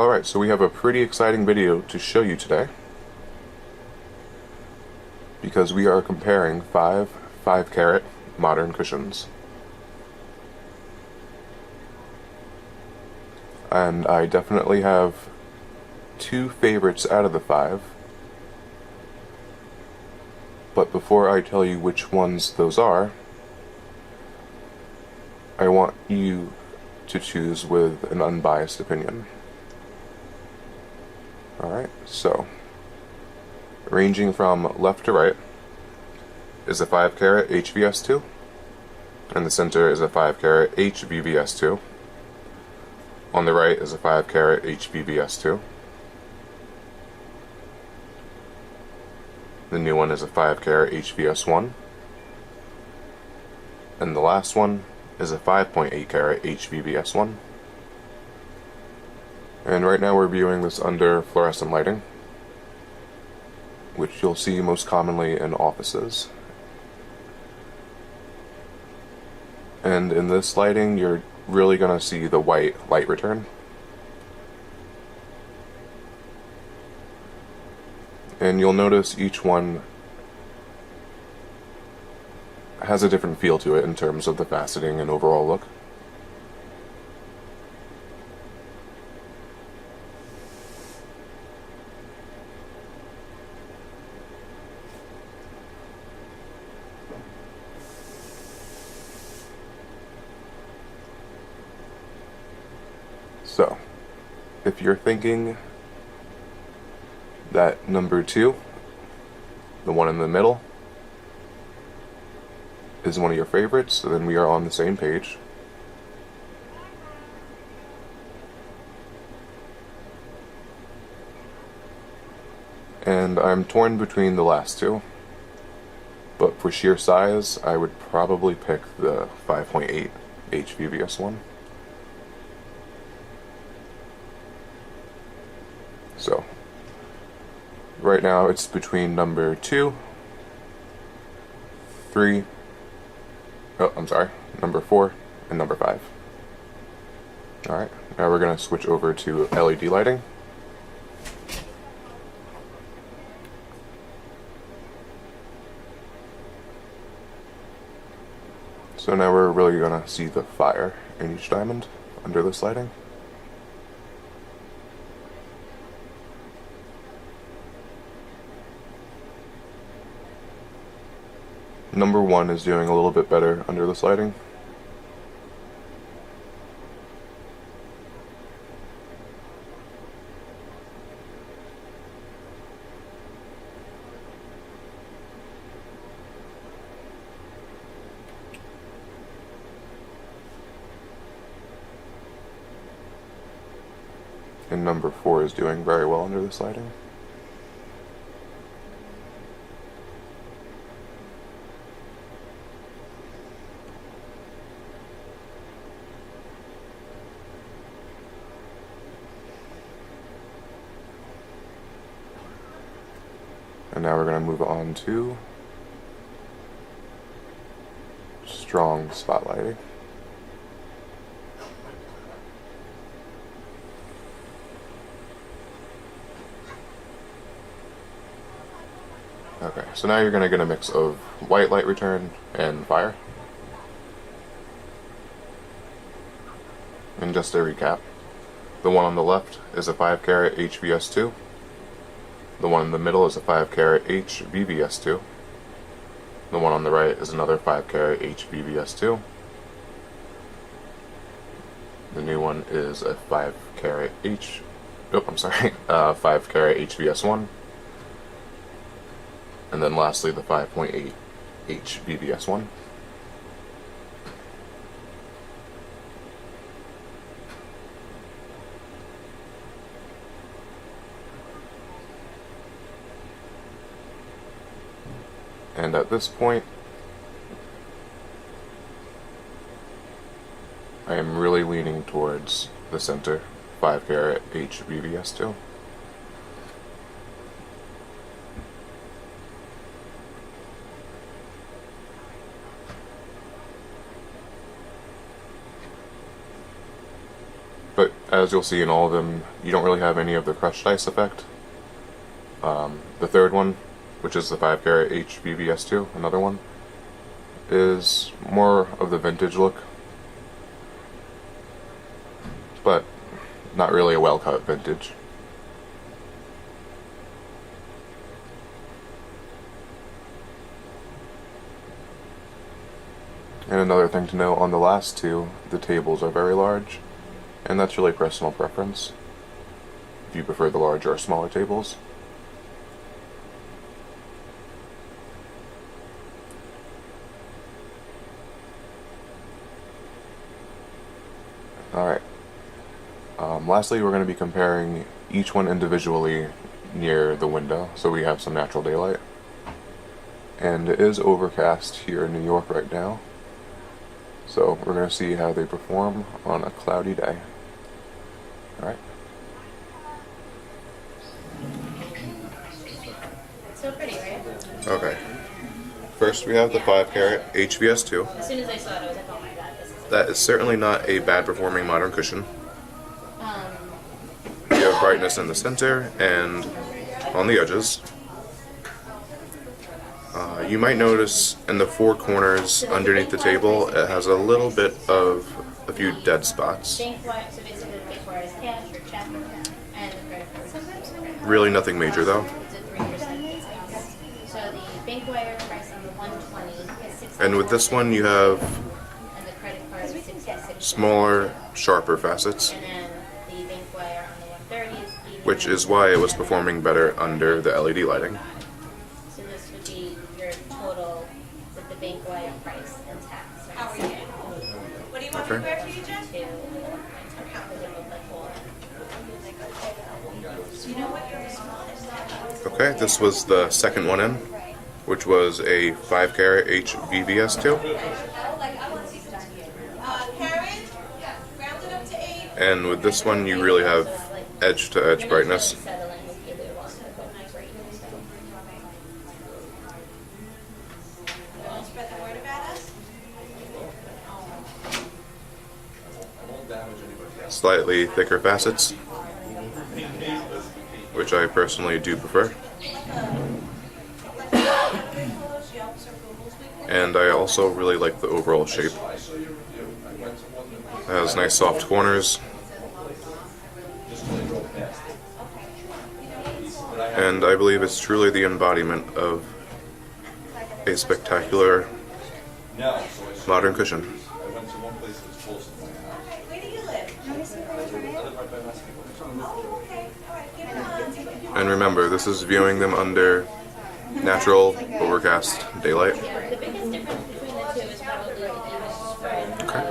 Alright, so we have a pretty exciting video to show you today, because we are comparing 5-carat modern cushions. And I definitely have two favorites out of the 5. But before I tell you which ones those are, I want you to choose with an unbiased opinion. Alright, so ranging from left to right is a 5-carat HVS2, and the center is a 5-carat HVVS2. On the right is a 5-carat HVVS2. The new one is a 5-carat HVS1. And the last one is a 5.8-carat HVVS1. And right now we're viewing this under fluorescent lighting, which you'll see most commonly in offices. And in this lighting, you're really going to see the white light return. And you'll notice each one has a different feel to it in terms of the faceting and overall look. So, if you're thinking that number 2, the one in the middle, is one of your favorites, then we are on the same page. And I'm torn between the last two, but for sheer size, I would probably pick the 5.8 HVVS1. So, right now it's between number 2, 3, number 4, and number 5. Alright, now we're going to switch over to LED lighting. So now we're really going to see the fire in each diamond under this lighting. Number 1 is doing a little bit better under this lighting. And number 4 is doing very well under this lighting. And now we're going to move on to strong spotlighting. Okay, so now you're going to get a mix of white light return and fire. And just to recap, the one on the left is a 5-carat HVS2. The one in the middle is a 5-carat HVVS2. The one on the right is another 5-carat HVVS2. The new one is a 5-carat 5-carat HVS1. And then lastly, the 5.8 HVVS1. And at this point, I am really leaning towards the center 5-carat HVVS2. But as you'll see in all of them, you don't really have any of the crushed ice effect. The third one, which is the 5 carat HVVS2, another one, is more of the vintage look, but not really a well-cut vintage. And another thing to note, on the last two, the tables are very large, and that's really personal preference, if you prefer the larger or smaller tables. Alright. Lastly, we're going to be comparing each one individually near the window, so we have some natural daylight. And it is overcast here in New York right now, so we're going to see how they perform on a cloudy day. Alright. So pretty, right? Okay. First we have the 5 carat HVS2. As soon as I saw it, I was like, oh my god, this is... That is certainly not a bad performing modern cushion. You have brightness in the center and on the edges. You might notice in the four corners underneath the table it has a little bit of a few dead spots. So basically the bank wire is cash or check, and the credit card. Really nothing major though. It's a 3% So the bank wire price on the 120 is 6. And with this one you have and the credit card is 66. smaller, sharper facets, And then the bank wire on the 130 is 80. which is why it was performing better under the LED lighting. So this would be your total with the bank wire price and tax. How are you? What do you want me to wear for you, Jen? You know what? You're the smallest. Okay, this was the second one in, which was a 5 carat HVVS2. Karen, round it up to 8. And with this one you really have edge to edge brightness. Spread the word about us. Slightly thicker facets, which I personally do prefer. And I also really like the overall shape. It has nice soft corners. And I believe it's truly the embodiment of a spectacular modern cushion. Where do you live? Oh, okay. All right. Give it on. And remember, this is viewing them under natural, overcast daylight. The biggest difference between the two is probably the even spread, Okay.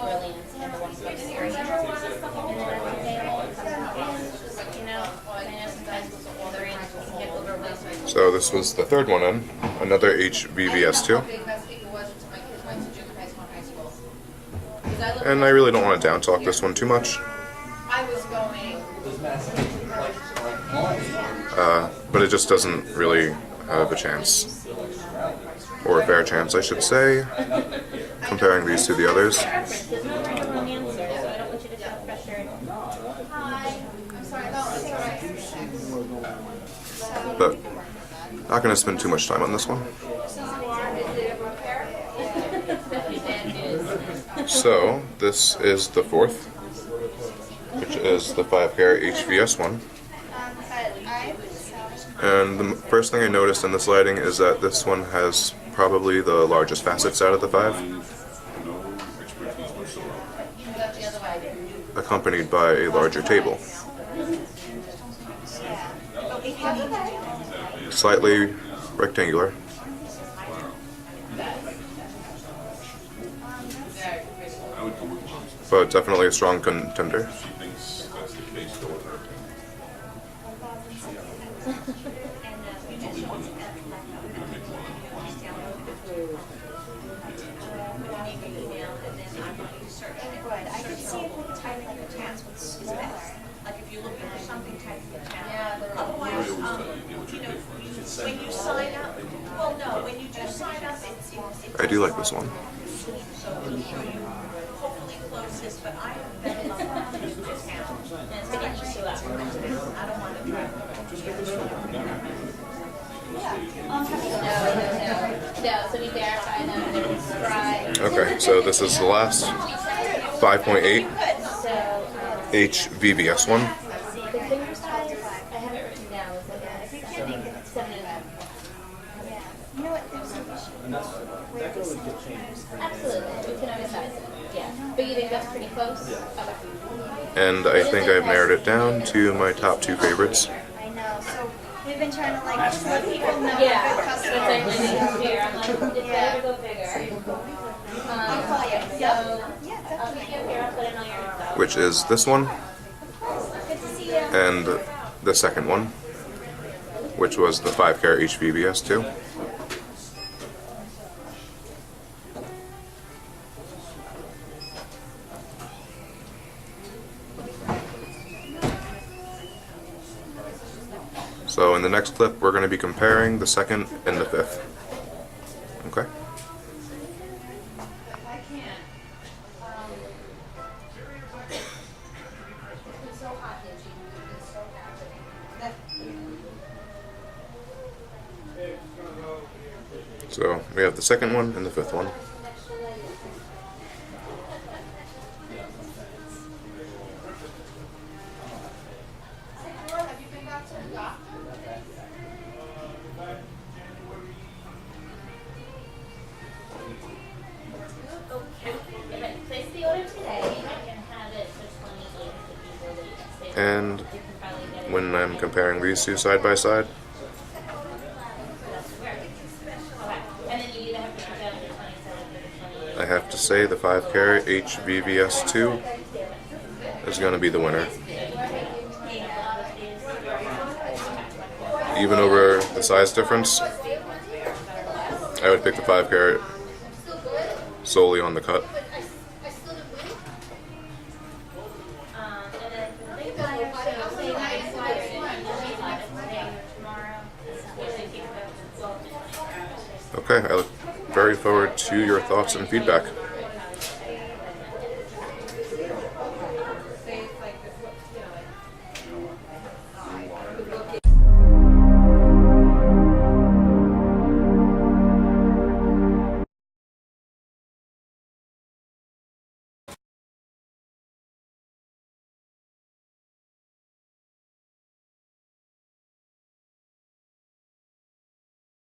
brilliance, and the 1.3. You know, I know sometimes the range can get overwhelmed. So this was the third one in, another HVVS2. And I really don't want to down talk this one too much. But it just doesn't really have a chance. Or a fair chance, I should say, comparing these to the others. There's no wrong answer, so I don't want you to feel pressured. But not going to spend too much time on this one. So this is the fourth, which is the 5 carat HVS one. And the first thing I noticed in this lighting is that this one has probably the largest facets out of the 5, accompanied by a larger table. Slightly rectangular. But definitely a strong contender. I could see it with typing your task is better. Like if you're looking for something, type your task. Otherwise, you know, when you sign up, well, no, when you do sign up, it's I do like this one. hopefully close this, but I am not allowed to do this town. And it's getting used to us. I don't want to drive. No, so we verify them, they're prescribed. Okay, so this is the last 5.8 So, HVVS one. the finger size, I have it written down, it's like a 7.5. You know what, there's an issue. Absolutely, we can always size it, yeah. But you think that's pretty close? Okay. And I think I've narrowed it down to my top 2 favorites. I know, so we've been trying to like just let people know Yeah, good that's customers. actually bigger. I'm like, it's better to go bigger. I'll call you. So, Yeah, I'll keep you here, I'll put in all your info. Which is this one good to see you. and the second one, which was the 5 carat HVVS 2. So in the next clip, we're going to be comparing the 2nd and the 5th. Okay? So we have the 2nd one and the 5th one. Okay. If I place the order today, I can have it for 28 if you believe. And You can probably get it. when I'm comparing these two side by side, Okay. And then you either have to put down the 27 or the 28. I have to say the 5 carat HVVS 2 is going to be the winner. Even over the size difference, I would pick the 5 carat solely on the cut. And then the big flyer, so say that flyer and you have it today or tomorrow. Usually takes about 12 to 24 hours. Okay, I look very forward to your thoughts and feedback.